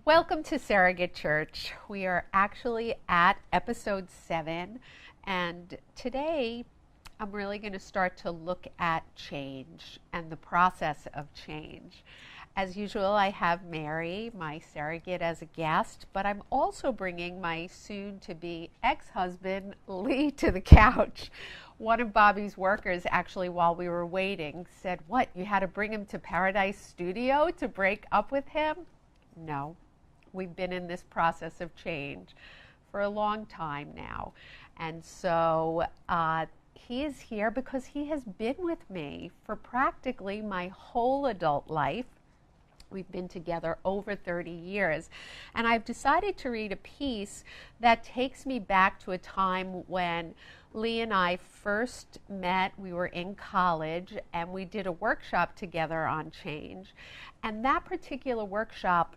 Welcome to Surrogate Church. We are actually at episode 7, and today I'm really going to start to look at change and the process of change. As usual, I have Mary, my surrogate, as a guest, but I'm also bringing my soon-to-be ex-husband, Lee, to the couch. One of Bobby's workers, actually, while we were waiting, said, "What, you had to bring him to Paradise Studio to break up with him?" No. We've been in this process of change for a long time now. And so he is here because he has been with me for practically my whole adult life. We've been together over 30 years. And I've decided to read a piece that takes me back to a time when Lee and I first met. We were in college and we did a workshop together on change. And that particular workshop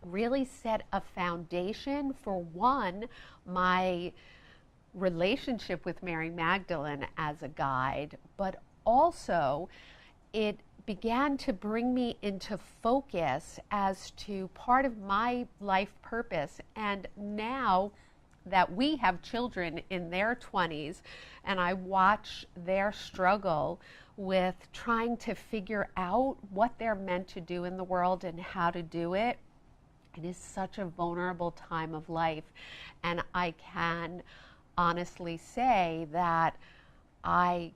really set a foundation for, one, my relationship with Mary Magdalene as a guide, but also it began to bring me into focus as to part of my life purpose. And now that we have children in their 20s and I watch their struggle with trying to figure out what they're meant to do in the world and how to do it, it is such a vulnerable time of life, and I can honestly say that I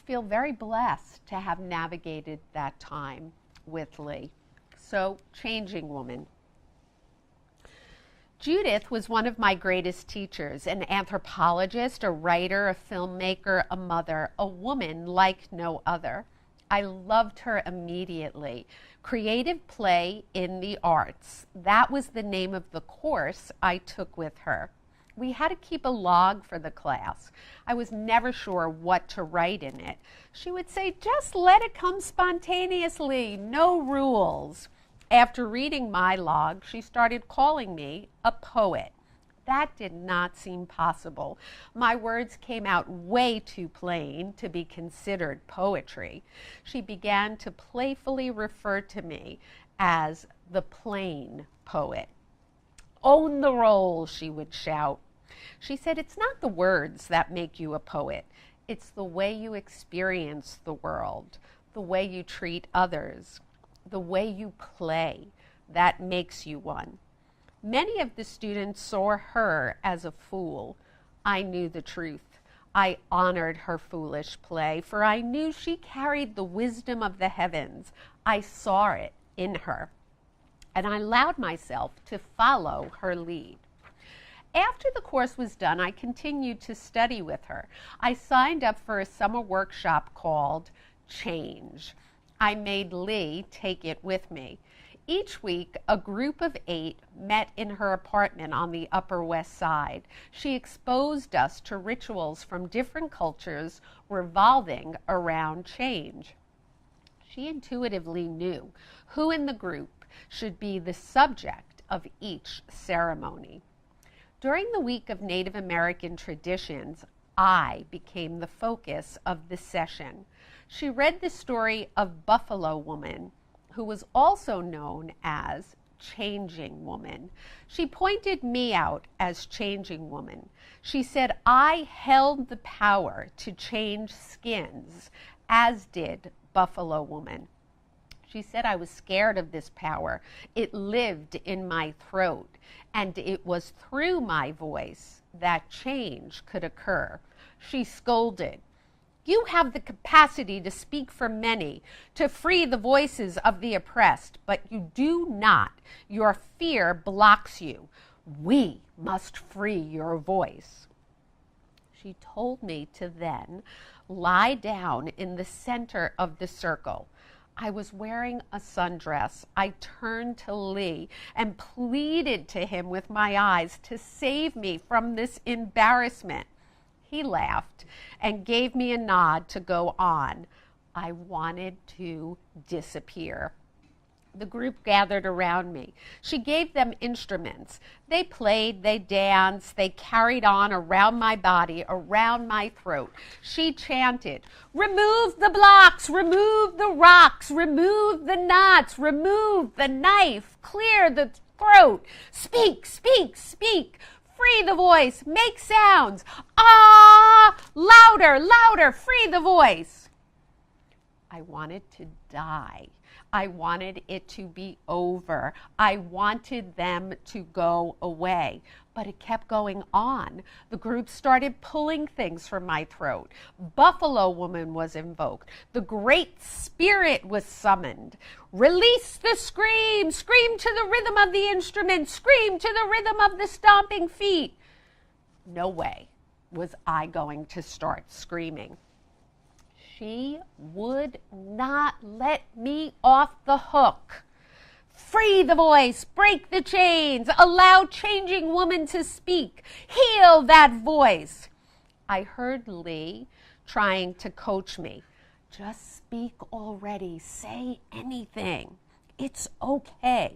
feel very blessed to have navigated that time with Lee. So, changing woman. Judith was one of my greatest teachers, an anthropologist, a writer, a filmmaker, a mother, a woman like no other. I loved her immediately. Creative play in the arts. That was the name of the course I took with her. We had to keep a log for the class. I was never sure what to write in it. She would say, "Just let it come spontaneously, no rules." After reading my log, she started calling me a poet. That did not seem possible. My words came out way too plain to be considered poetry. She began to playfully refer to me as the plain poet. "Own the role," she would shout. She said, "It's not the words that make you a poet. It's the way you experience the world, the way you treat others, the way you play that makes you one." Many of the students saw her as a fool. I knew the truth. I honored her foolish play, for I knew she carried the wisdom of the heavens. I saw it in her, and I allowed myself to follow her lead. After the course was done, I continued to study with her. I signed up for a summer workshop called Change. I made Lee take it with me. Each week, a group of 8 met in her apartment on the Upper West Side. She exposed us to rituals from different cultures revolving around change. She intuitively knew who in the group should be the subject of each ceremony. During the week of Native American traditions, I became the focus of the session. She read the story of Buffalo Woman, who was also known as Changing Woman. She pointed me out as Changing Woman. She said I held the power to change skins, as did Buffalo Woman. She said I was scared of this power. It lived in my throat, and it was through my voice that change could occur. She scolded, "You have the capacity to speak for many, to free the voices of the oppressed, but you do not. Your fear blocks you. We must free your voice." She told me to then lie down in the center of the circle. I was wearing a sundress. I turned to Lee and pleaded to him with my eyes to save me from this embarrassment. He laughed and gave me a nod to go on. I wanted to disappear. The group gathered around me. She gave them instruments. They played, they danced, they carried on around my body, around my throat. She chanted, "Remove the blocks, remove the rocks, remove the knots, remove the knife, clear the throat. Speak, speak, speak. Free the voice. Make sounds. Ah, louder, louder. Free the voice. I wanted to die. I wanted it to be over. I wanted them to go away. But it kept going on. The group started pulling things from my throat. Buffalo Woman was invoked. The Great Spirit was summoned. Release the scream. Scream to the rhythm of the instrument. Scream to the rhythm of the stomping feet. No way was I going to start screaming. She would not let me off the hook. Free the voice, break the chains, allow changing woman to speak, heal that voice. I heard Lee trying to coach me. Just speak already, say anything. It's okay.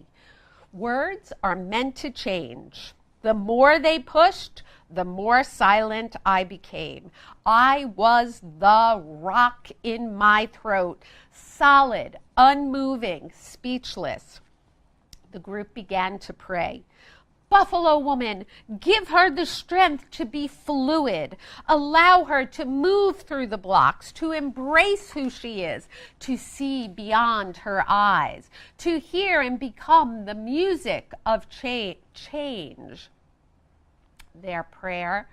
Words are meant to change. The more they pushed, the more silent I became. I was the rock in my throat, solid, unmoving, speechless. The group began to pray. Buffalo Woman, give her the strength to be fluid. Allow her to move through the blocks, to embrace who she is, to see beyond her eyes, to hear and become the music of change. Their prayer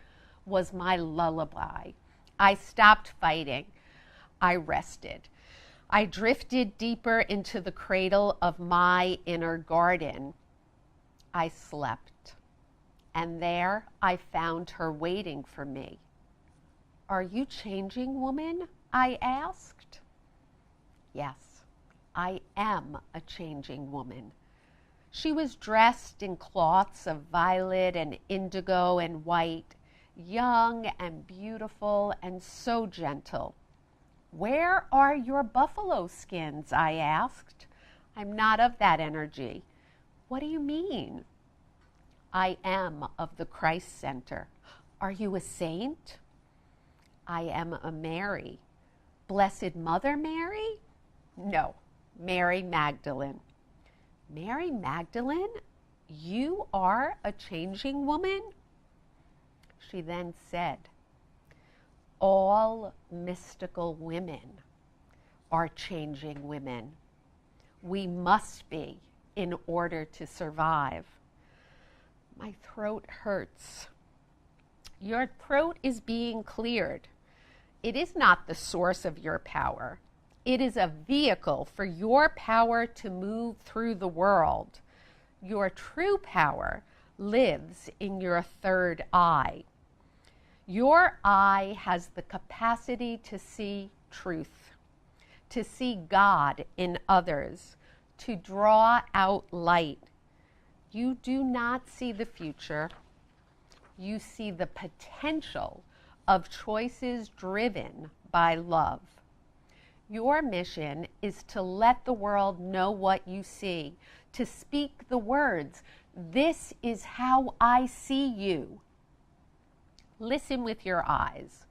was my lullaby. I stopped fighting. I rested. I drifted deeper into the cradle of my inner garden. I slept. And there I found her waiting for me. Are you changing, woman? I asked. Yes, I am a changing woman. She was dressed in cloths of violet and indigo and white, young and beautiful and so gentle. Where are your buffalo skins? I asked. I'm not of that energy. What do you mean? I am of the Christ Center. Are you a saint? I am a Mary. Blessed Mother Mary? No, Mary Magdalene. Mary Magdalene, you are a changing woman? She then said, all mystical women are changing women. We must be in order to survive. My throat hurts. Your throat is being cleared. It is not the source of your power. It is a vehicle for your power to move through the world. Your true power lives in your third eye. Your eye has the capacity to see truth, to see God in others, to draw out light. You do not see the future. You see the potential of choices driven by love. Your mission is to let the world know what you see, to speak the words, this is how I see you. Listen with your eyes,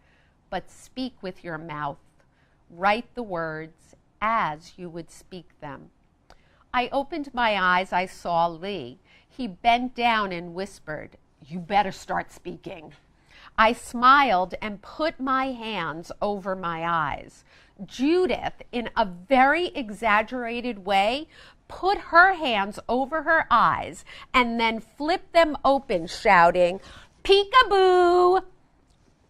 but speak with your mouth. Write the words as you would speak them. I opened my eyes, I saw Lee. He bent down and whispered, you better start speaking. I smiled and put my hands over my eyes. Judith, in a very exaggerated way, put her hands over her eyes and then flipped them open, shouting, peekaboo!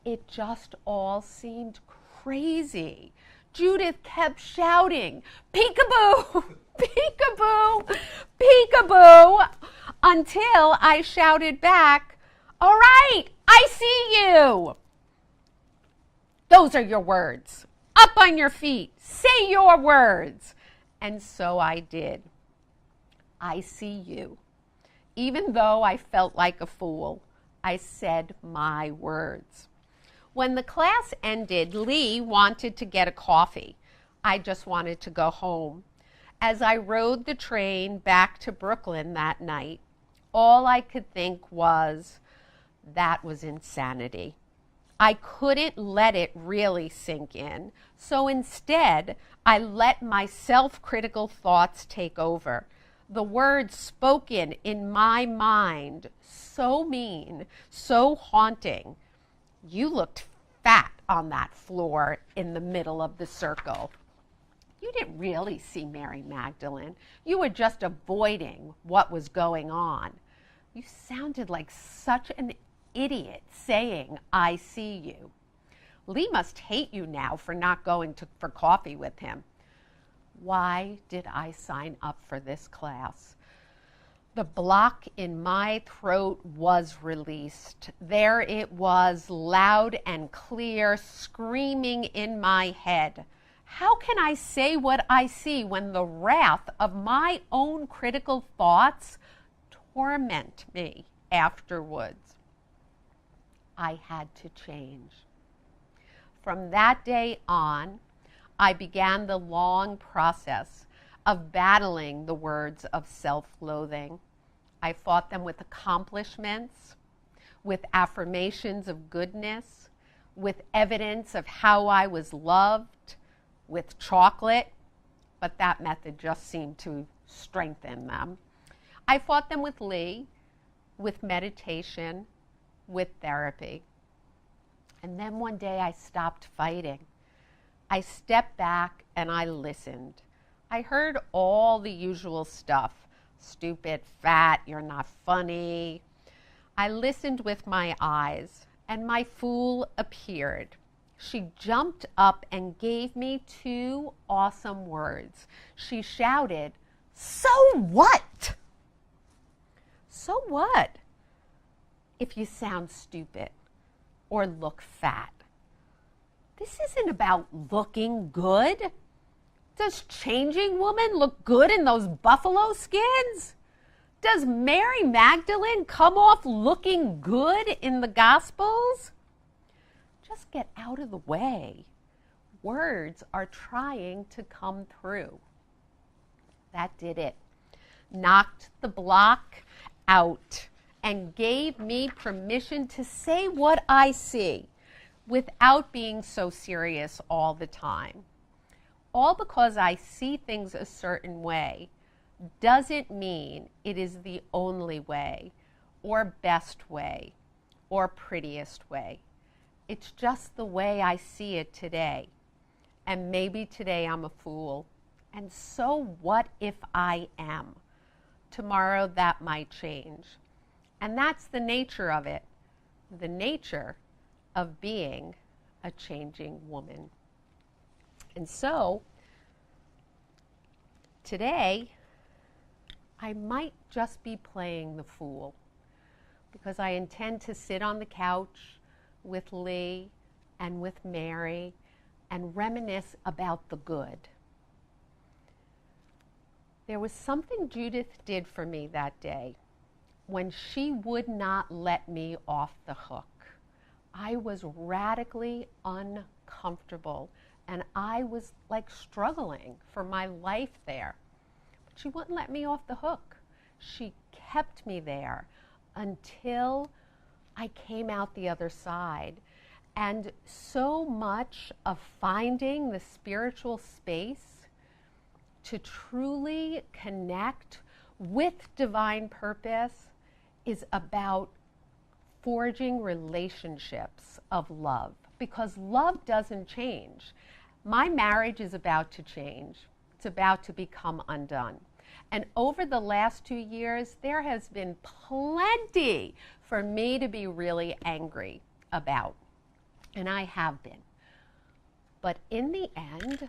It just all seemed crazy. Judith kept shouting, peekaboo, peekaboo, peekaboo, until I shouted back, all right, I see you. Those are your words. Up on your feet, say your words. And so I did. I see you. Even though I felt like a fool, I said my words. When the class ended, Lee wanted to get a coffee. I just wanted to go home. As I rode the train back to Brooklyn that night, all I could think was, that was insanity. I couldn't let it really sink in. So instead, I let my self-critical thoughts take over. The words spoken in my mind, so mean, so haunting. You looked fat on that floor in the middle of the circle. You didn't really see Mary Magdalene. You were just avoiding what was going on. You sounded like such an idiot saying, I see you. Lee must hate you now for not going for coffee with him. Why did I sign up for this class? The block in my throat was released. There it was, loud and clear, screaming in my head. How can I say what I see when the wrath of my own critical thoughts torment me afterwards? I had to change. From that day on, I began the long process of battling the words of self-loathing. I fought them with accomplishments, with affirmations of goodness, with evidence of how I was loved, with chocolate, but that method just seemed to strengthen them. I fought them with Lee, with meditation, with therapy. And then one day I stopped fighting. I stepped back and I listened. I heard all the usual stuff. Stupid, fat, you're not funny. I listened with my eyes, and my fool appeared. She jumped up and gave me 2 awesome words. She shouted, "So what?" So what if you sound stupid or look fat? This isn't about looking good. Does changing woman look good in those buffalo skins? Does Mary Magdalene come off looking good in the Gospels? Just get out of the way. Words are trying to come through. That did it. Knocked the block out and gave me permission to say what I see without being so serious all the time. All because I see things a certain way doesn't mean it is the only way or best way or prettiest way. It's just the way I see it today. And maybe today I'm a fool. And so what if I am? Tomorrow that might change. And that's the nature of it, the nature of being a changing woman. And so today, I might just be playing the fool because I intend to sit on the couch with Lee and with Mary and reminisce about the good. There was something Judith did for me that day when she would not let me off the hook. I was radically uncomfortable and I was like struggling for my life there. But she wouldn't let me off the hook. She kept me there until I came out the other side. And so much of finding the spiritual space to truly connect with divine purpose is about forging relationships of love, because love doesn't change. My marriage is about to change. It's about to become undone. And over the last 2 years, there has been plenty for me to be really angry about. And I have been. But in the end,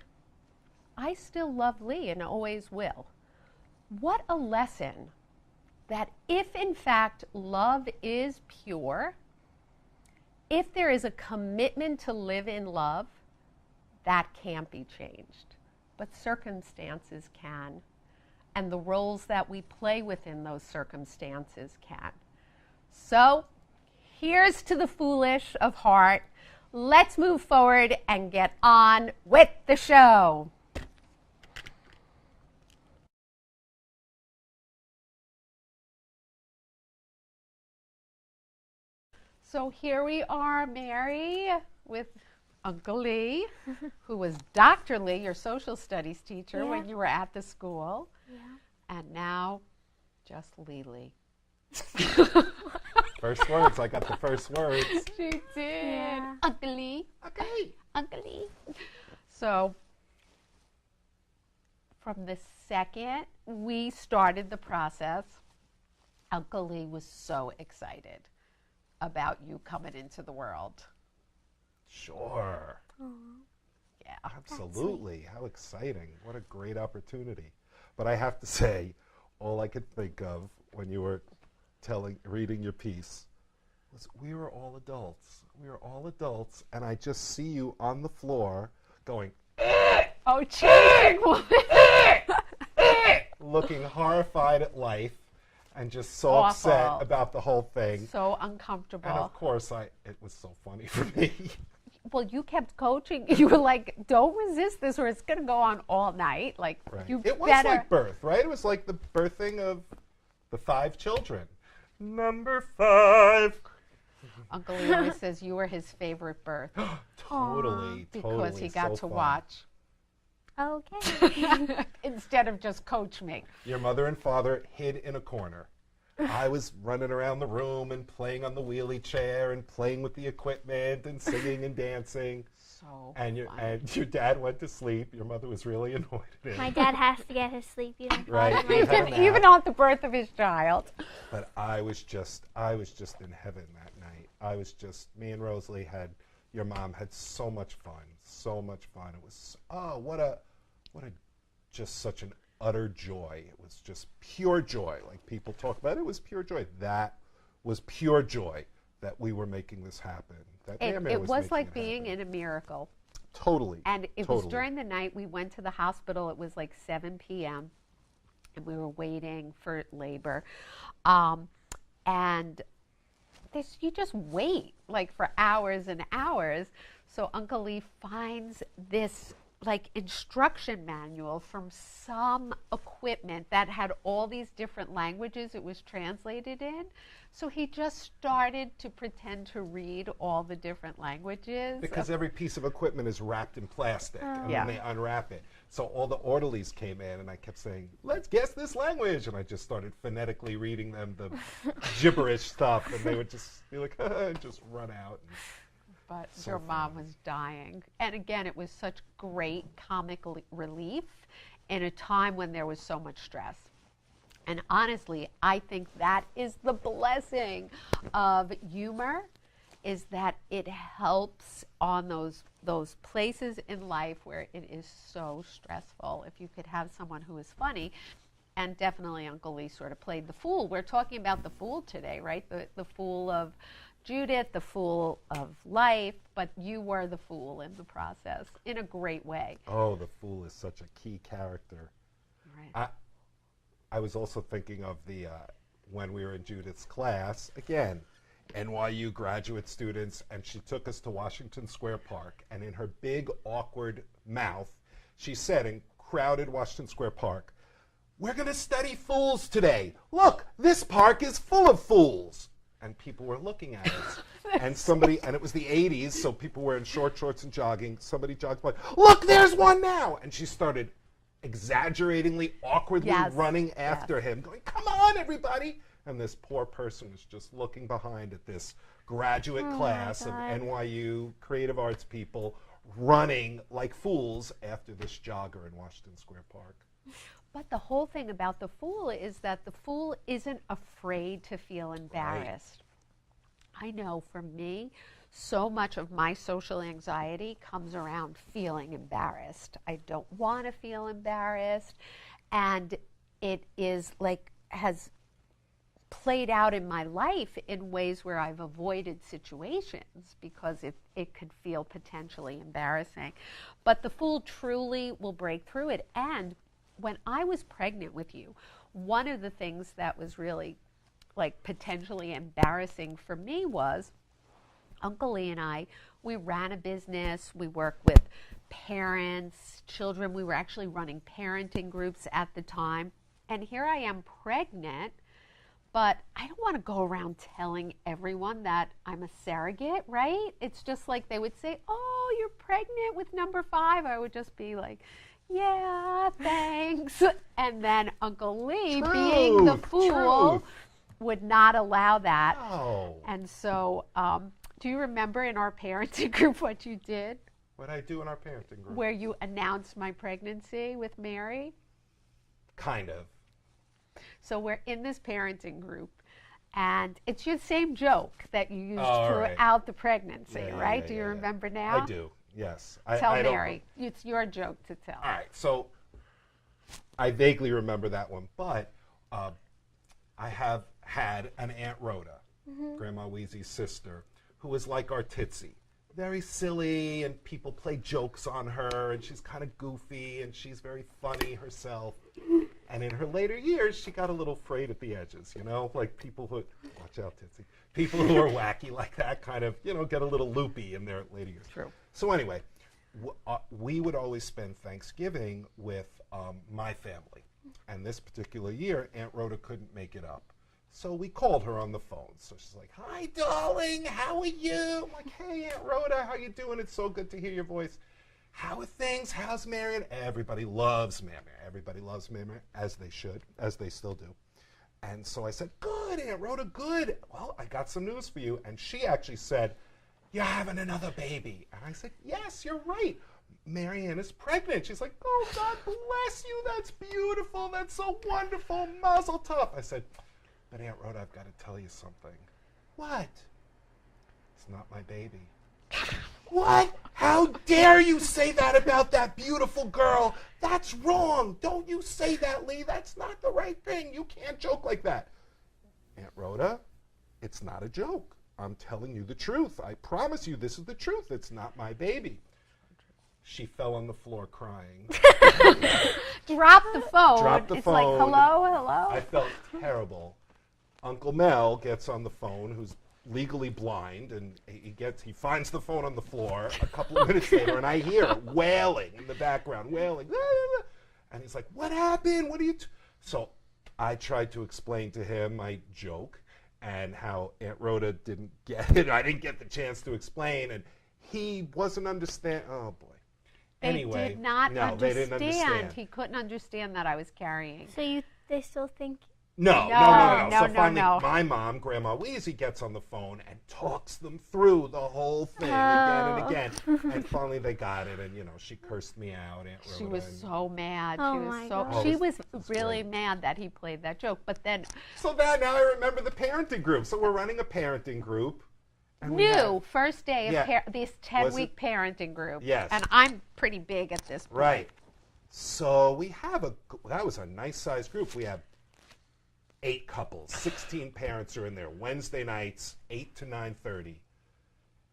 I still love Lee and always will. What a lesson that if in fact love is pure, if there is a commitment to live in love, that can't be changed. But circumstances can. And the roles that we play within those circumstances can. So here's to the foolish of heart. Let's move forward and get on with the show. So here we are, Mary, with Uncle Lee, who was Dr. Lee, your social studies teacher, when you were at the school. Yeah. And now, just Lily. First words. I got the first words. She did. Yeah. Ugly. Okay. Ugly. So, from the second we started the process, Uncle Lee was so excited about you coming into the world. Sure. Aww. Yeah. Absolutely. How exciting. What a great opportunity. But I have to say, all I could think of when you were reading your piece was we were all adults. We were all adults, and I just see you on the floor going, Oh, cheating woman. looking horrified at life and just so Awful. upset about the whole thing. So uncomfortable. And of course, it was so funny for me. Well, you kept coaching. You were like, don't resist this or it's going to go on all night. Like, Right. you It was better. like birth, right? It was like the birthing of the 5 children. Number 5. Uncle Lee always says you were his favorite birth Totally, because totally. he got so to fun. watch Okay. instead of just coach me. Your mother and father hid in a corner. I was running around the room and playing on the wheelie chair and playing with the equipment and singing and dancing. So And your funny. your dad went to sleep. Your mother was really annoyed at him. My dad has to get his sleep. Right. He had a nap. Even on the birth of his child. But I was just in heaven that night. Me and Rosalie your mom had so much fun. It was, just such an utter joy. It was just pure joy. Like people talk about it was pure joy. That was pure joy that we were making this happen. That Mary It was making like it being happen. in a miracle. Totally. And it was totally. during the night we went to the hospital. It was like 7 p.m. and we were waiting for labor. And you just wait like for hours and hours. So Uncle Lee finds this like instruction manual from some equipment that had all these different languages it was translated in. So he just started to pretend to read all the different languages. Because every piece of equipment is wrapped in plastic, and Yeah. then they unwrap it. So all the orderlies came in, and I kept saying, "Let's guess this language," and I just started phonetically reading them the gibberish stuff, and they would just be like, and just run out. But So your mom funny. was dying. And again, it was such great comic relief in a time when there was so much stress. And honestly, I think that is the blessing of humor, is that it helps on those places in life where it is so stressful. If you could have someone who is funny, and definitely Uncle Lee sort of played the fool. We're talking about the fool today, right? The fool of Judith, the fool of life, but you were the fool in the process in a great way. Oh, the fool is such a key character. Right. I was also thinking of when we were in Judith's class, again, NYU graduate students, and she took us to Washington Square Park, and in her big, awkward mouth, she said in crowded Washington Square Park, "We're going to study fools today. Look, this park is full of fools." And people were looking at us. And it was the 80s, so people were in short shorts and jogging. Somebody jogged by, "Look, there's one now." And she started exaggeratingly, awkwardly Yes. running after him, going, "Come on, everybody." And this poor person was just looking behind at this graduate class of God. NYU creative arts people running like fools after this jogger in Washington Square Park. But the whole thing about the fool is that the fool isn't afraid to feel embarrassed. I know for me, so much of my social anxiety comes around feeling embarrassed. I don't want to feel embarrassed. And it is like, has played out in my life in ways where I've avoided situations because it could feel potentially embarrassing. But the fool truly will break through it. And when I was pregnant with you, one of the things that was really like potentially embarrassing for me was Uncle Lee and I, we ran a business, we worked with parents, children, we were actually running parenting groups at the time. And here I am pregnant, but I don't want to go around telling everyone that I'm a surrogate, right? It's just like they would say, "Oh, you're pregnant with number 5." I would just be like, yeah, thanks. And then Uncle Lee, Truth, being the fool, truth. would not allow that. Oh. And so, do you remember in our parenting group what you did? What I do in our parenting group? Where you announced my pregnancy with Mary? Kind of. So we're in this parenting group, and it's your same joke that you used right. throughout the pregnancy, Yeah, right? yeah, Do you yeah. remember now? I do, yes. Tell I don't- Mary. It's your joke to tell. All right, so I vaguely remember that one, but I have had an Aunt Rhoda, Grandma Weezy's sister, who was like our Tootsie. Very silly, and people play jokes on her, and she's kind of goofy, and she's very funny herself. And in her later years, she got a little frayed at the edges, you know? Like people who, watch out, Tootsie. People who are wacky like that kind of, you know, get a little loopy in their later years. True. So anyway, we would always spend Thanksgiving with my family. And this particular year, Aunt Rhoda couldn't make it up. So we called her on the phone. So she's like, "Hi, darling, how are you?" I'm like, "Hey, Aunt Rhoda, how you doing? It's so good to hear your voice. How are things? How's Marion?" Everybody loves Marion. Everybody loves Marion, as they should, as they still do. And so I said, "Good, Aunt Rhoda, good. Well, I got some news for you." And she actually said, "You're having another baby." And I said, "Yes, you're right. Marianne is pregnant." She's like, "Oh, God bless you. That's beautiful. That's so wonderful. Mazel tov." I said, "But Aunt Rhoda, I've got to tell you something." "What?" "It's not my baby." "What? How dare you say that about that beautiful girl? That's wrong. Don't you say that, Lee. That's not the right thing. You can't joke like that." "Aunt Rhoda, it's not a joke. I'm telling you the truth. I promise you this is the truth. It's not my baby." She fell on the floor crying. Drop the phone. Drop the it's phone. like, hello, hello. I felt terrible. Uncle Mel gets on the phone, who's legally blind, and he finds the phone on the floor a couple of minutes later, and I hear wailing in the background, wailing. And he's like, "What happened? What are you?" So I tried to explain to him my joke and how Aunt Rhoda didn't get it. I didn't get the chance to explain, and he wasn't understand. Oh boy. Anyway, They did not no, understand. they didn't understand. He couldn't understand that I was carrying. So they still think. No. No, So no, finally, no. my mom, Grandma Weezy, gets on the phone and talks them through the whole thing Oh. again and again. And finally, they got it. And she cursed me out, Aunt Rhoda. She was and so mad. Oh She was my so. gosh. She was It's really great. mad that he played that joke. But then So now I remember the parenting group. So we're running a parenting group. And we new have- first day of Yeah. this Was 10-week it? parenting group. Yes. And I'm pretty big at this point. Right. So we have that was a nice sized group. We have 8 couples, 16 parents are in there Wednesday nights, 8 to 9:30.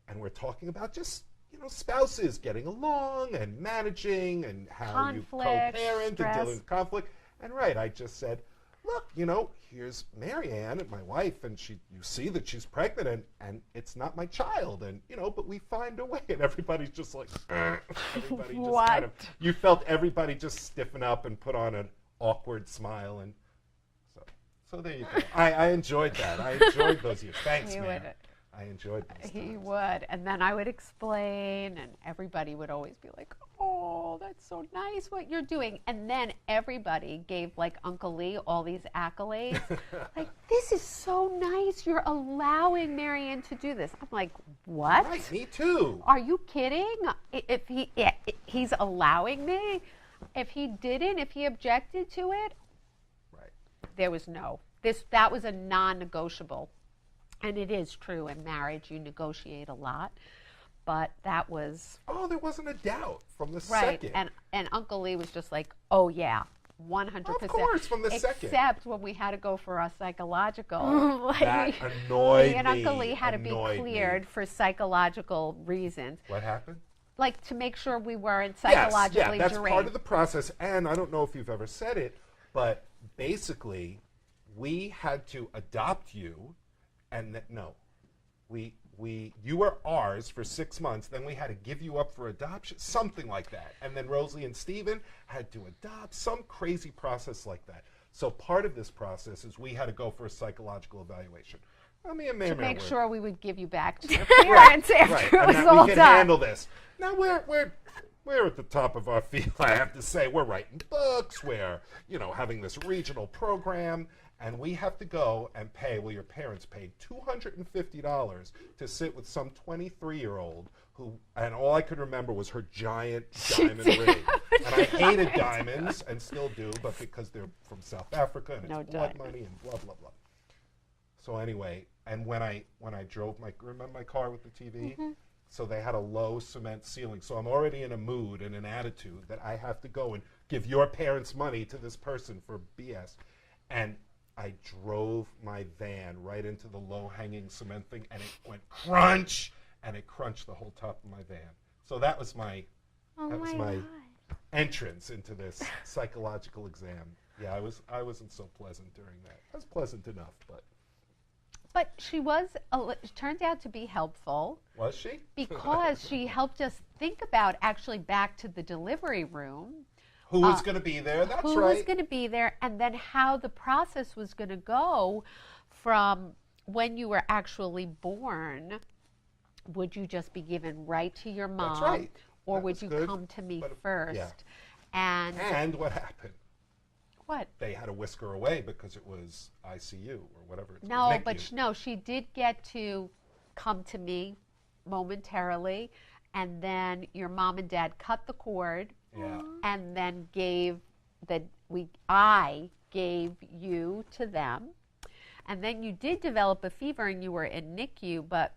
And we're talking about just, spouses getting along and managing and how Conflict, you co-parent and stress. dealing with conflict. And I just said, "Look, here's Marianne, my wife, and you see that she's pregnant, and it's not my child, and but we find a way." And everybody's just like, everybody just What? you felt everybody just stiffen up and put on an awkward smile, and so there you go. I enjoyed that. I enjoyed those years. Thanks, He man. would. I enjoyed those He times. would. And then I would explain, and everybody would always be like, "Oh, that's so nice what you're doing." And then everybody gave Uncle Lee all these accolades. Like, "This is so nice. You're allowing Marianne to do this." I'm like, "What? Right, me too. Are you kidding? If he's allowing me, if he objected to it, Right. there was that was a non-negotiable. And it is true in marriage, you negotiate a lot, but that was Oh, there wasn't a doubt from the right. second. And Uncle Lee was just like, "Oh yeah, 100%." Of course, from the second. Except when we had to go for our psychological. That annoyed Me and Uncle me, Lee had to be annoyed me. cleared for psychological reasons, What happened? like to make sure we weren't psychologically that's deranged. part of the process. And I don't know if you've ever said it, but basically, we had to adopt you, and you were ours for 6 months. Then we had to give you up for adoption, something like that. And then Rosalie and Stephen had to adopt, some crazy process like that. So part of this process is we had to go for a psychological evaluation. Me and to Mary make were- sure we would give you back to your parents after right, it and was that all we can done. handle this. Now we're we're at the top of our field, I have to say. We're writing books. We're, having this regional program. And we have to go and pay, your parents paid $250 to sit with some 23-year-old and all I could remember was her giant diamond ring. And I hated diamonds and still do, but because they're from South Africa and it's blood money and blah, blah, blah. So anyway, and when I drove remember my car with the TV? Mm-hmm. So they had a low cement ceiling. So I'm already in a mood and an attitude that I have to go and give your parents money to this person for BS. And I drove my van right into the low-hanging cement thing, and it went crunch, and it crunched the whole top of my van. So that was my entrance into this psychological exam. Yeah, I wasn't so pleasant during that. I was pleasant enough, but. But she turned out to be helpful. Was she? Because she helped us think about actually back to the delivery room. Who was going to be there? That's right. Who was going to be there, and then how the process was going to go from when you were actually born. Would you just be given right to your mom? That's right. Or would you come to me first? Yeah. And what happened? What? They had to whisk her away because it was ICU or whatever. No, but she did get to come to me momentarily, and then your mom and dad cut the cord. Yeah. And then I gave you to them. And then you did develop a fever and you were in NICU, but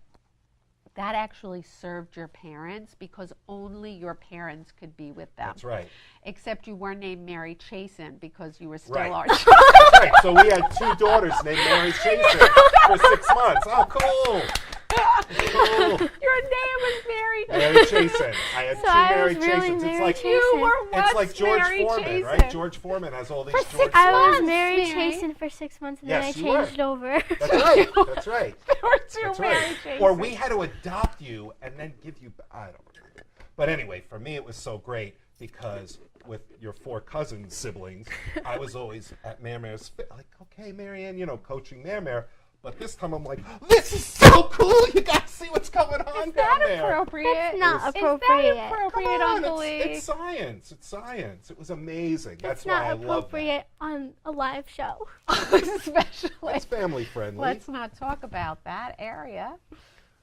that actually served your parents because only your parents could be with them. That's right. Except you were named Mary Chasen because you were still our child. That's right. So we had 2 daughters named Mary Chasen for 6 months. Oh, cool. Cool. Your name was Mary Chasen. Mary Chasen. I had 2 Mary Chasens. It's like George Mary Foreman, Chasen. right? George Foreman has all these George Foremans. I was Mary Chasen for 6 months, and Yes, then I changed over. That's right. That's right. There were 2 That's Mary right. Chasen. Or we had to adopt you and then give you. I don't know. But anyway, for me, it was so great because with your 4 cousin siblings, I was always at Mare's, like, okay, Marianne, coaching Mare. But this time I'm like, this is so cool. You got to see what's going on down there. Is that appropriate? That's not appropriate. Is that appropriate, Uncle Lee? It's science. It's science. It was amazing. That's not why I love that. appropriate on a live show. Especially. It's family friendly. Let's not talk about that area,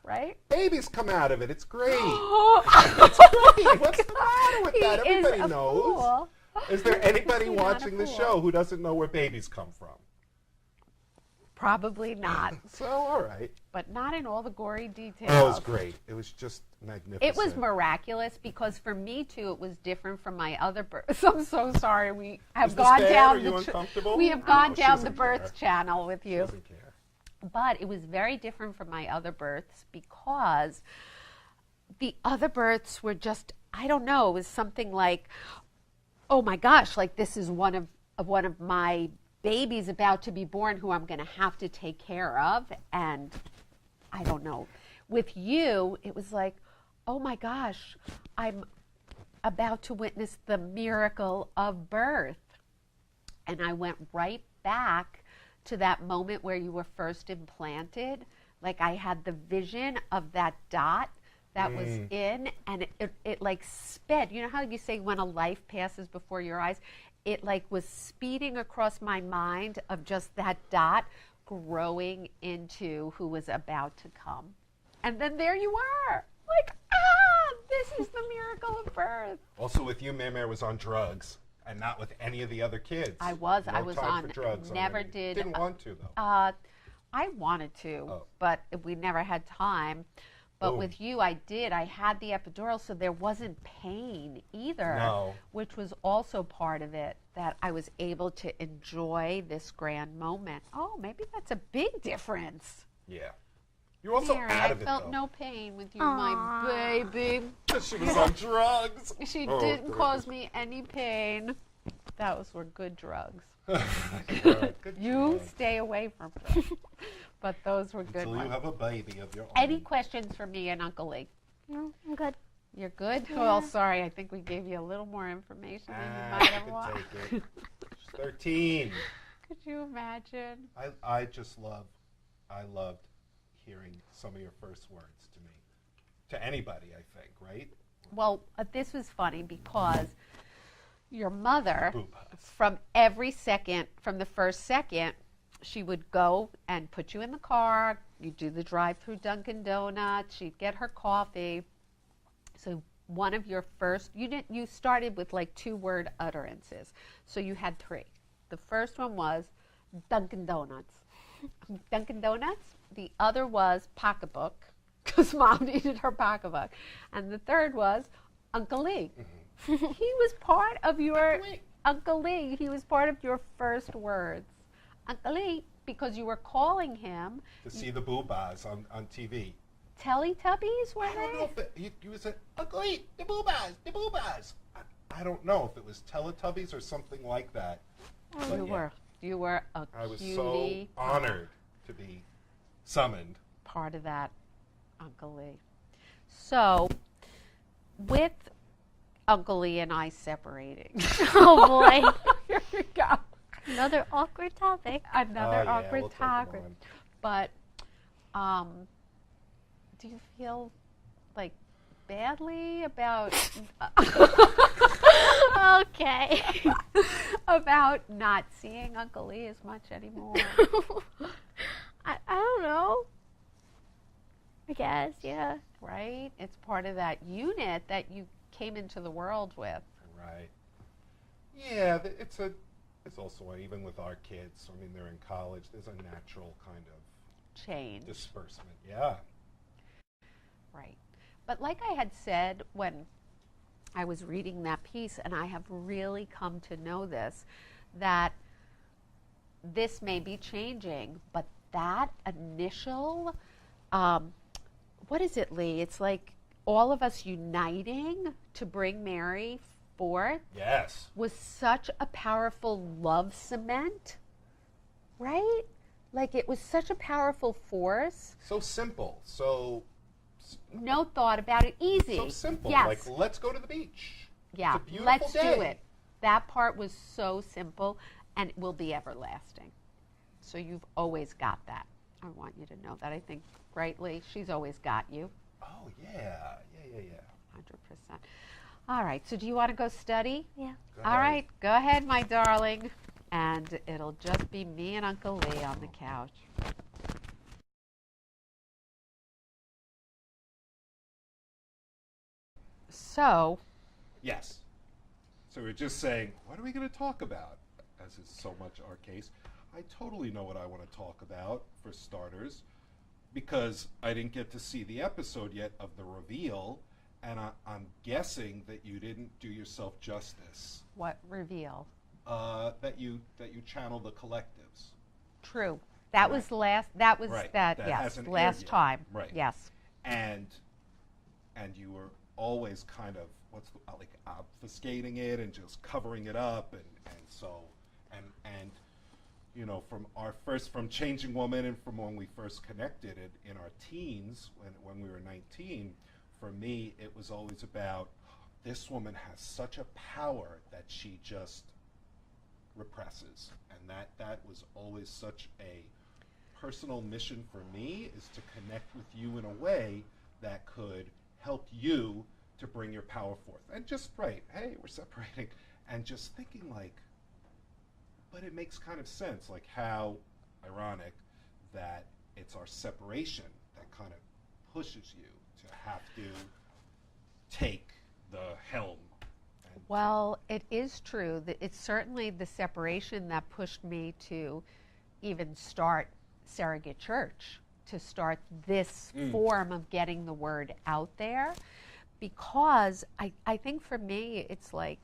right? Babies come out of it. It's great. It's great. What's the matter with that? Everybody knows. Fool. Is there anybody watching the show who doesn't know where babies come from? Probably not. So, all right. But not in all the gory details. Oh, it was great. It was just magnificent. It was miraculous because for me, too, it was different from my other births. I'm so sorry. We have gone down the birth channel with you. She doesn't care. But it was very different from my other births because the other births were just, I don't know, it was something like, oh my gosh, like this is one of my baby's about to be born who I'm going to have to take care of. And I don't know. With you, it was like, oh my gosh, I'm about to witness the miracle of birth. And I went right back to that moment where you were first implanted. Like I had the vision of that dot that was in, and it like sped. You know how you say when a life passes before your eyes? It like was speeding across my mind of just that dot growing into who was about to come. And then there you were, like, this is the miracle of birth. Also with you, Mare was on drugs and not with any of the other kids. I was time on for drugs. never already. did. Didn't want to though. I wanted to, but we never had time. But with you, I did. I had the epidural, so there wasn't pain either, which was also part of it, that I was able to enjoy this grand moment. Oh, maybe that's a big difference. Yeah. You're also Mary, out of I it, felt though. no pain with you, my baby. She was on drugs. She didn't cause me any pain. Those were good drugs. Good You job. stay away from them. But those were good Until ones. you have a baby of your own. Any questions for me and Uncle Lee? No, I'm good. You're good? Yeah. Well, sorry. I think we gave you a little more information than you might have wanted. Take it. She's 13. Could you imagine? I loved hearing some of your first words to me. To anybody, I think, right? Well, this was funny because your mother, Boob buzz. from the first second, she would go and put you in the car. You'd do the drive-through Dunkin' Donuts. She'd get her coffee. So one of your first, you started with like 2-word utterances. So you had 3. The first one was Dunkin' Donuts. Dunkin' Donuts. The other was pocketbook, because Mom needed her pocketbook. And the third was Uncle Lee. He was part of your, Uncle Lee, he was part of your first words. Uncle Lee, because you were calling him. To see the boobas on TV. Teletubbies, were I don't know they? if you was Uncle Lee, the boobas, the boobas. I don't know if it was Teletubbies or something like that. But You were a I was cutie. so honored to be summoned. Part of that, Uncle Lee. So, with Uncle Lee and I separating. Oh boy. Here we go. Another awkward topic. Another Yeah, awkward we'll take topic. them But, do you feel like badly about Okay. about not seeing Uncle Lee as much anymore? I don't know. I guess, yeah. Right? It's part of that unit that you came into the world with. Right. Yeah, it's also even with our kids. I mean, they're in college. There's a natural kind of Change. disbursement. Yeah. Right. But like I had said when I was reading that piece, and I have really come to know this, that this may be changing, but that initial, what is it, Lee? It's like all of us uniting to bring Mary forth Yes. was such a powerful love cement, right? Like it was such a powerful force. So simple. So No thought about it. Easy. so simple. Yes. Like, let's go to the beach. Yeah. It's a beautiful Let's day. do it. That part was so simple and it will be everlasting. So you've always got that. I want you to know that. I think, rightly, she's always got you. Oh yeah. 100%. All right. So do you want to go study? Yeah. Go All ahead. right. Go ahead, my darling. And it'll just be me and Uncle Lee on the couch. So, Yes. So we're just saying, what are we going to talk about? As is so much our case. I totally know what I want to talk about, for starters, because I didn't get to see the episode yet of the reveal, and I'm guessing that you didn't do yourself justice. what reveal? That you channel the collectives. True. That was last. That was Right. that. That Yes, hasn't aired last yet. time. Right. Yes. And you were always kind of obfuscating it and just covering it up, and from Changing Woman, and from when we first connected in our teens, when we were 19, for me it was always about, this woman has such a power that she just represses, and that was always such a personal mission for me, is to connect with you in a way that could help you to bring your power forth. And just hey, we're separating, and just thinking but it makes kind of sense, like how ironic that it's our separation that kind of pushes you to have to take the helm. Well, it is true that it's certainly the separation that pushed me to even start Surrogate Church, to start this form of getting the word out there, because I think for me it's like,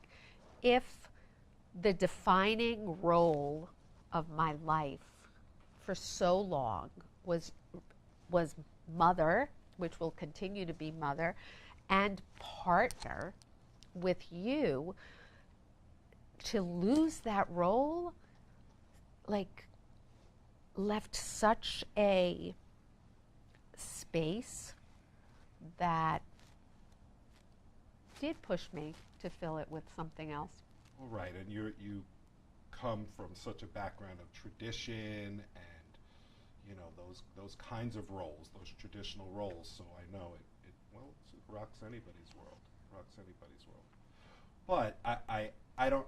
if the defining role of my life for so long was mother, which will continue to be mother, and partner with you, to lose that role left such a space that did push me to fill it with something else. Well, right, and you come from such a background of tradition and those kinds of roles, those traditional roles. So I know it rocks anybody's world, rocks anybody's world. But I don't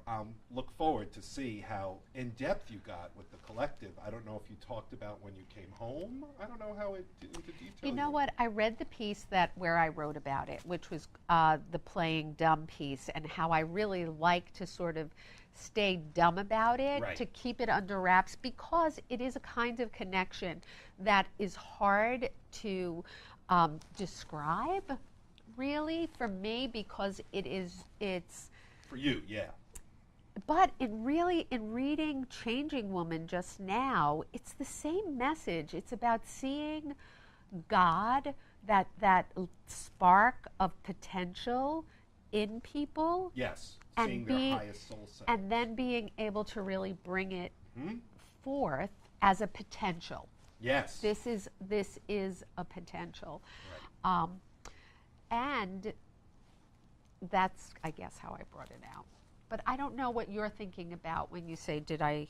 look forward to see how in depth you got with the collective. I don't know if you talked about when you came home. I don't know how into detail. You know what? I read the piece where I wrote about it, which was the playing dumb piece, and how I really like to sort of stay dumb about it, Right. to keep it under wraps, because it is a kind of connection that is hard to describe, really, for me, because it's. For you, yeah. But in reading Changing Woman just now, it's the same message. It's about seeing God, that spark of potential in people, Yes. and Seeing their highest soul self. and then being able to really bring it Hmm? forth as a potential. Yes. This is a potential, Right. and that's, I guess, how I brought it out. But I don't know what you're thinking about when you say, did I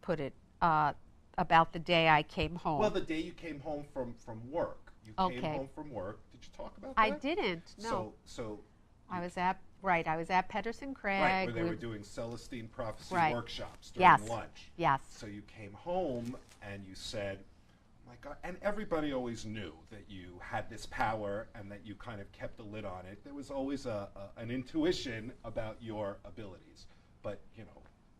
put it about the day I came home? Well, the day you came home from work. You came Okay. home from work. Did you talk about that? I didn't. No, So I was at Pedersen Craig. right, where they We- were doing Celestine Prophecy Right. workshops during Yes. lunch. Yes. So you came home and you said, oh my God, and everybody always knew that you had this power and that you kind of kept a lid on it. There was always an intuition about your abilities. But,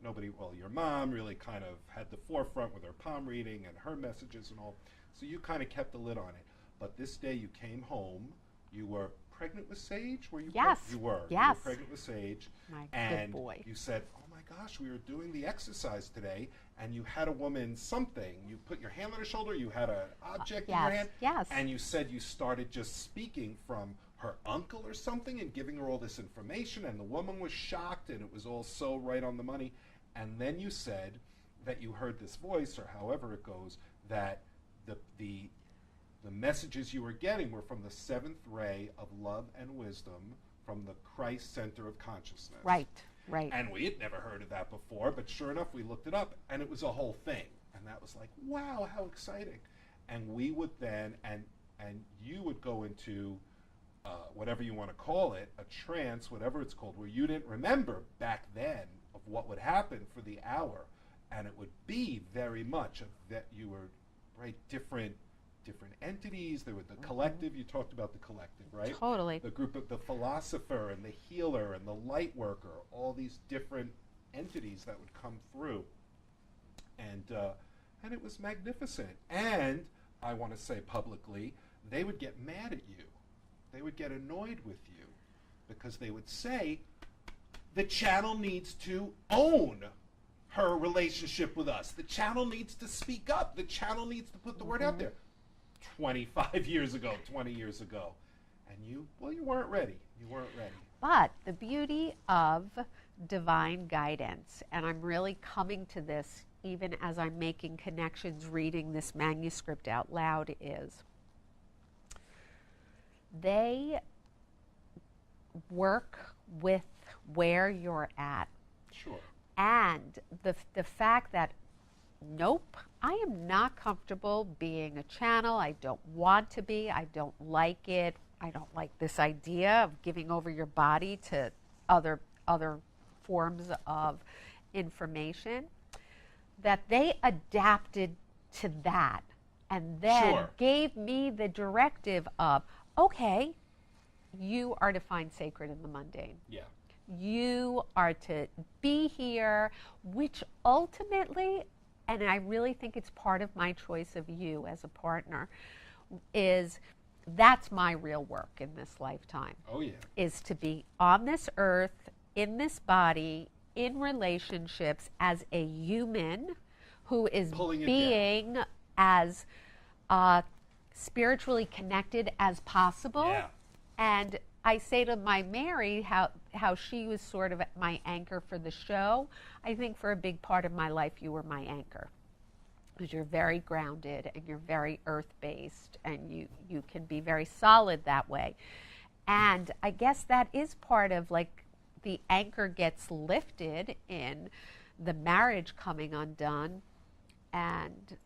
nobody, well, your mom really kind of had the forefront with her palm reading and her messages and all. So you kind of kept a lid on it. But this day you came home, you were pregnant with Sage? Were you? Yes. You were. You Yes. were pregnant with Sage. My good and boy. you said, oh my gosh, we were doing the exercise today, and you had a woman something. You put your hand on her shoulder, you had an object in your Yes, hand, yes. and you said you started just speaking from her uncle or something and giving her all this information, and the woman was shocked, and it was all so right on the money. And then you said that you heard this voice, or however it goes, that the messages you were getting were from the seventh ray of love and wisdom from the Christ center of consciousness. Right. And we had never heard of that before, but sure enough, we looked it up, and it was a whole thing. And that was like, wow, how exciting. And we would then, and you would go into whatever you want to call it, a trance, whatever it's called, where you didn't remember back then of what would happen for the hour. And it would be very much that you were, right, different entities. There were the collective. You talked about the collective, right? Totally. The group of the philosopher and the healer and the light worker, all these different entities that would come through. And it was magnificent. And I want to say publicly, they would get mad at you. They would get annoyed with you because they would say, the channel needs to own her relationship with us. The channel needs to speak up. The channel needs to put the word out there. 25 years ago, 20 years ago. And you weren't ready. You weren't ready. But the beauty of divine guidance, and I'm really coming to this even as I'm making connections reading this manuscript out loud, is they work with where you're at. Sure. And the fact that, nope, I am not comfortable being a channel. I don't want to be. I don't like it. I don't like this idea of giving over your body to other forms of information. That they adapted to that and then Sure. gave me the directive of, okay, you are to find sacred in the mundane. Yeah. You are to be here, which ultimately, and I really think it's part of my choice of you as a partner, is that's my real work in this lifetime. Oh, yeah. Is to be on this earth, in this body, in relationships as a human who is Pulling it being as spiritually connected as possible. Yeah. And I say to my Mary how she was sort of my anchor for the show. I think for a big part of my life you were my anchor, because you're very grounded and you're very earth-based and you can be very solid that way. And I guess that is part of, like, the anchor gets lifted in the marriage coming undone, and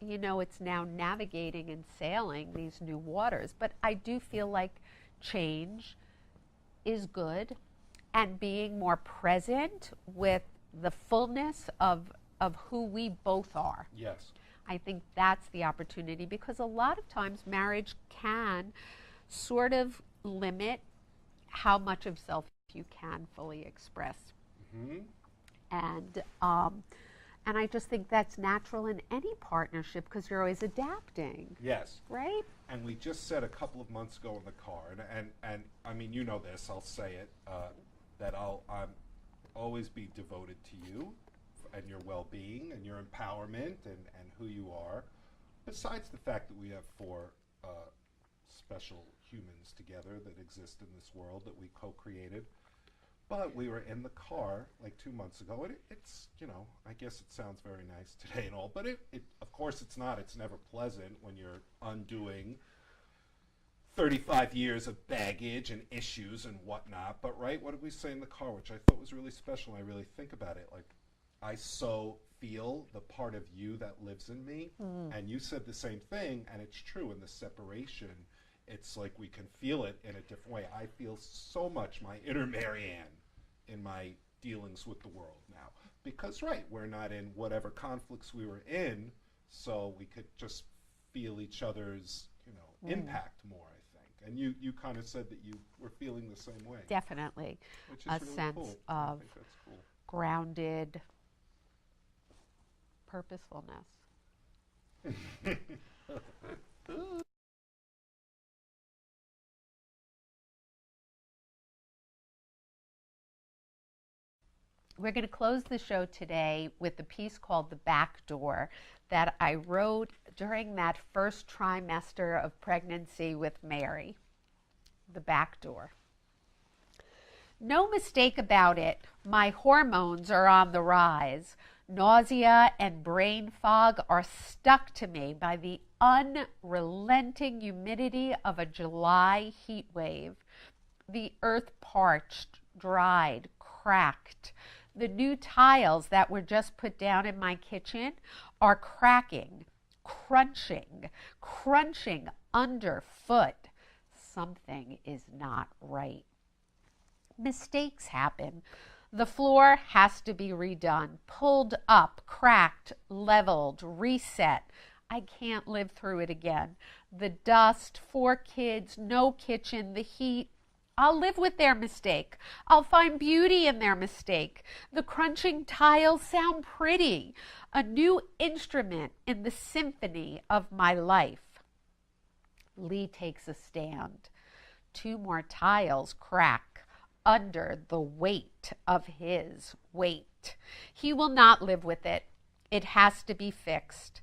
it's now navigating and sailing these new waters. But I do feel like change is good, and being more present with the fullness of who we both are. Yes. I think that's the opportunity, because a lot of times marriage can sort of limit how much of self you can fully express. Mm-hmm. And I just think that's natural in any partnership, because you're always adapting. Yes. Right? And we just said a couple of months ago in the car, and I mean, you know this, I'll say it, that I'm always be devoted to you and your well-being and your empowerment and who you are. Besides the fact that we have 4 special humans together that exist in this world that we co-created. But we were in the car like 2 months ago, and it's, you know, I guess it sounds very nice today and all, but it of course it's not. It's never pleasant when you're undoing 35 years of baggage and issues and whatnot. But right, what did we say in the car, which I thought was really special, and I really think about it, like, I so feel the part of you that lives in me, and you said the same thing, and it's true. In the separation, it's like we can feel it in a different way. I feel so much my inner Marianne in my dealings with the world now, because right, we're not in whatever conflicts we were in, so we could just feel each other's, you know, impact more, I think. And you kind of said that you were feeling the same way. Definitely. Which is A really sense cool. of I think that's cool. grounded purposefulness. We're going to close the show today with a piece called The Back Door that I wrote during that first trimester of pregnancy with Mary. The Back Door. No mistake about it, my hormones are on the rise. Nausea and brain fog are stuck to me by the unrelenting humidity of a July heat wave. The earth parched, dried, cracked. The new tiles that were just put down in my kitchen are cracking, crunching underfoot. Something is not right. Mistakes happen. The floor has to be redone, pulled up, cracked, leveled, reset. I can't live through it again. The dust, 4 kids, no kitchen, the heat. I'll live with their mistake. I'll find beauty in their mistake. The crunching tiles sound pretty, a new instrument in the symphony of my life. Lee takes a stand. 2 more tiles crack under the weight of his weight. He will not live with it. It has to be fixed.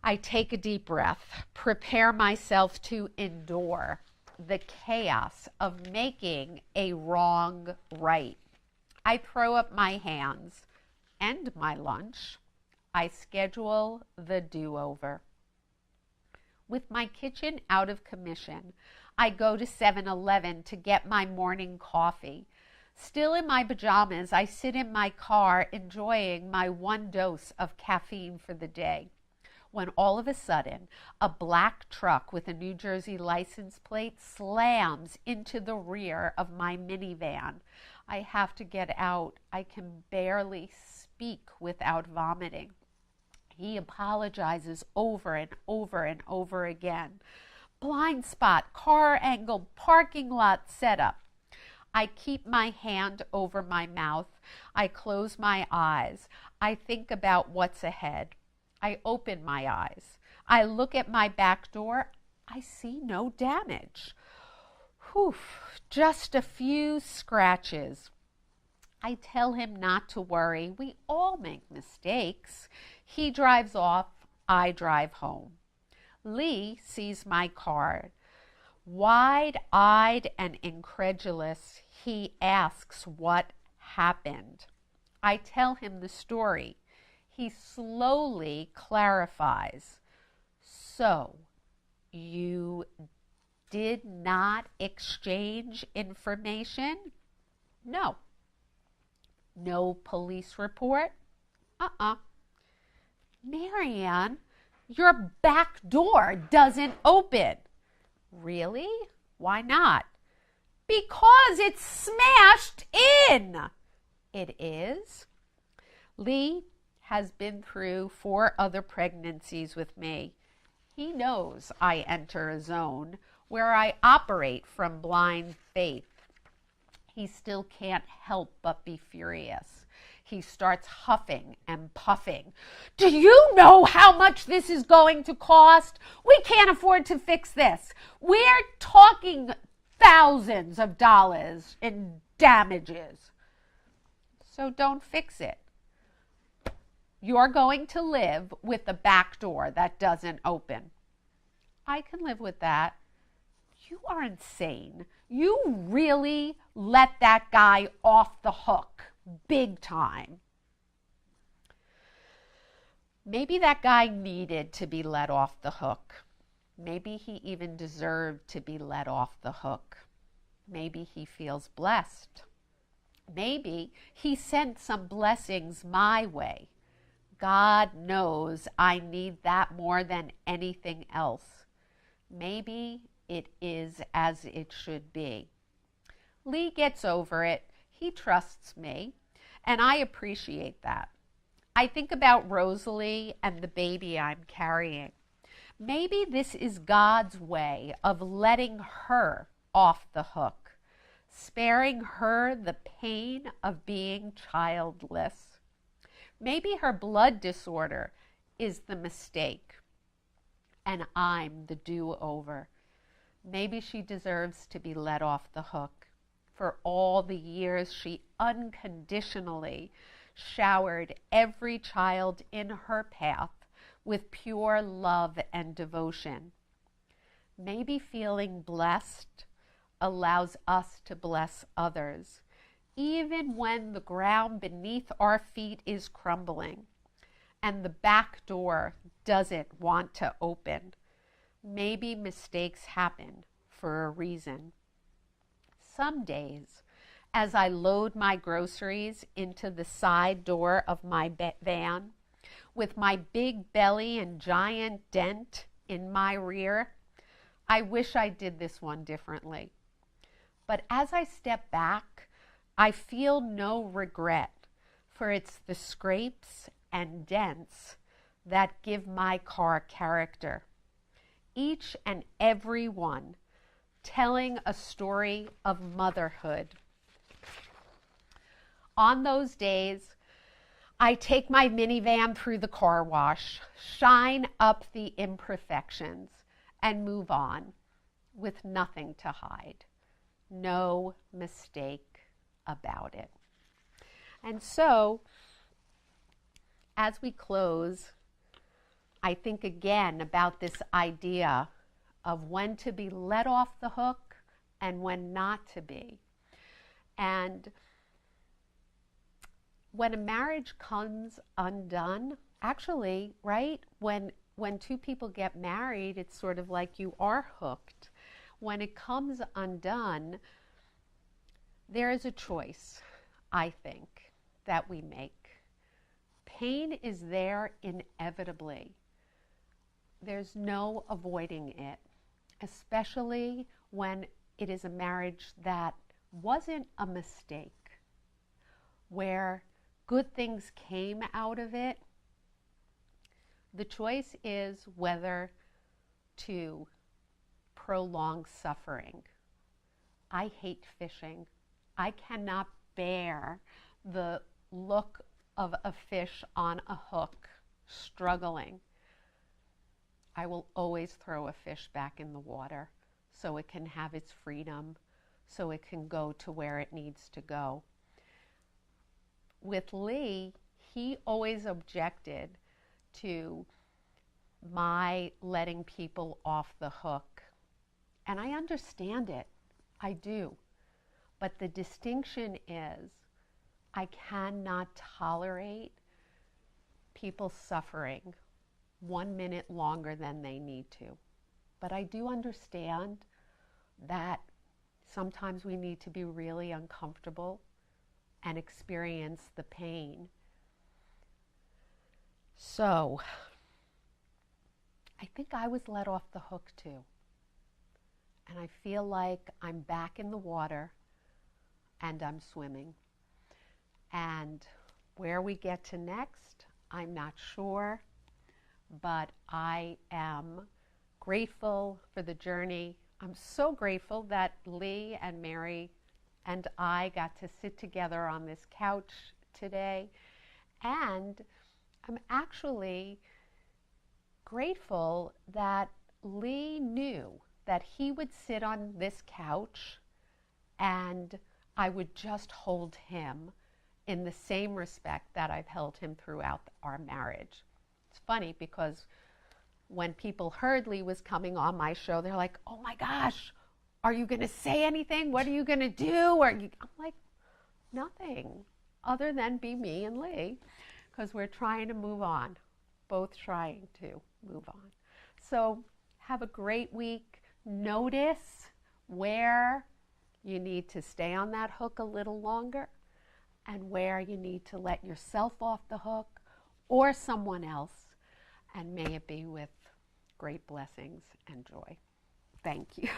I take a deep breath, prepare myself to endure the chaos of making a wrong right. I throw up my hands, end my lunch. I schedule the do-over. With my kitchen out of commission, I go to 7-Eleven to get my morning coffee. Still in my pajamas, I sit in my car enjoying my 1 dose of caffeine for the day, when all of a sudden, a black truck with a New Jersey license plate slams into the rear of my minivan. I have to get out. I can barely speak without vomiting. He apologizes over and over and over again. Blind spot, car angle, parking lot setup. I keep my hand over my mouth. I close my eyes. I think about what's ahead. I open my eyes. I look at my back door. I see no damage. Whew, just a few scratches. I tell him not to worry. We all make mistakes. He drives off. I drive home. Lee sees my car. Wide-eyed and incredulous, he asks what happened. I tell him the story. He slowly clarifies. So, you did not exchange information? No. No police report? Marianne, your back door doesn't open. Really? Why not? Because it's smashed in. It is. Lee has been through 4 other pregnancies with me. He knows I enter a zone where I operate from blind faith. He still can't help but be furious. He starts huffing and puffing. Do you know how much this is going to cost? We can't afford to fix this. We're talking thousands of dollars in damages. So don't fix it. You're going to live with a back door that doesn't open. I can live with that. You are insane. You really let that guy off the hook, big time. Maybe that guy needed to be let off the hook. Maybe he even deserved to be let off the hook. Maybe he feels blessed. Maybe he sent some blessings my way. God knows I need that more than anything else. Maybe it is as it should be. Lee gets over it. He trusts me, and I appreciate that. I think about Rosalie and the baby I'm carrying. Maybe this is God's way of letting her off the hook, sparing her the pain of being childless. Maybe her blood disorder is the mistake, and I'm the do-over. Maybe she deserves to be let off the hook for all the years she unconditionally showered every child in her path with pure love and devotion. Maybe feeling blessed allows us to bless others, even when the ground beneath our feet is crumbling and the back door doesn't want to open. Maybe mistakes happen for a reason. Some days, as I load my groceries into the side door of my van, with my big belly and giant dent in my rear, I wish I did this one differently. But as I step back, I feel no regret, for it's the scrapes and dents that give my car character. Each and every one telling a story of motherhood. On those days, I take my minivan through the car wash, shine up the imperfections, and move on with nothing to hide. No mistake about it. And so, as we close, I think again about this idea of when to be let off the hook and when not to be. And when a marriage comes undone, actually, right, when 2 people get married, it's sort of like you are hooked. When it comes undone, there is a choice, I think, that we make. Pain is there inevitably. There's no avoiding it, especially when it is a marriage that wasn't a mistake, where good things came out of it. The choice is whether to prolong suffering. I hate fishing. I cannot bear the look of a fish on a hook struggling. I will always throw a fish back in the water so it can have its freedom, so it can go to where it needs to go. With Lee, he always objected to my letting people off the hook. And I understand it. I do. But the distinction is I cannot tolerate people suffering 1 minute longer than they need to. But I do understand that sometimes we need to be really uncomfortable and experience the pain. So, I think I was let off the hook too. and I feel like I'm back in the water and I'm swimming. And where we get to next, I'm not sure, but I am grateful for the journey. I'm so grateful that Lee and Mary and I got to sit together on this couch today. And I'm actually grateful that Lee knew that he would sit on this couch and I would just hold him in the same respect that I've held him throughout our marriage. It's funny because when people heard Lee was coming on my show, they're like, oh my gosh, are you going to say anything? What are you going to do? I'm like, nothing other than be me and Lee, because we're trying to move on, both trying to move on. So have a great week. Notice where you need to stay on that hook a little longer and where you need to let yourself off the hook or someone else, and may it be with great blessings and joy. Thank you.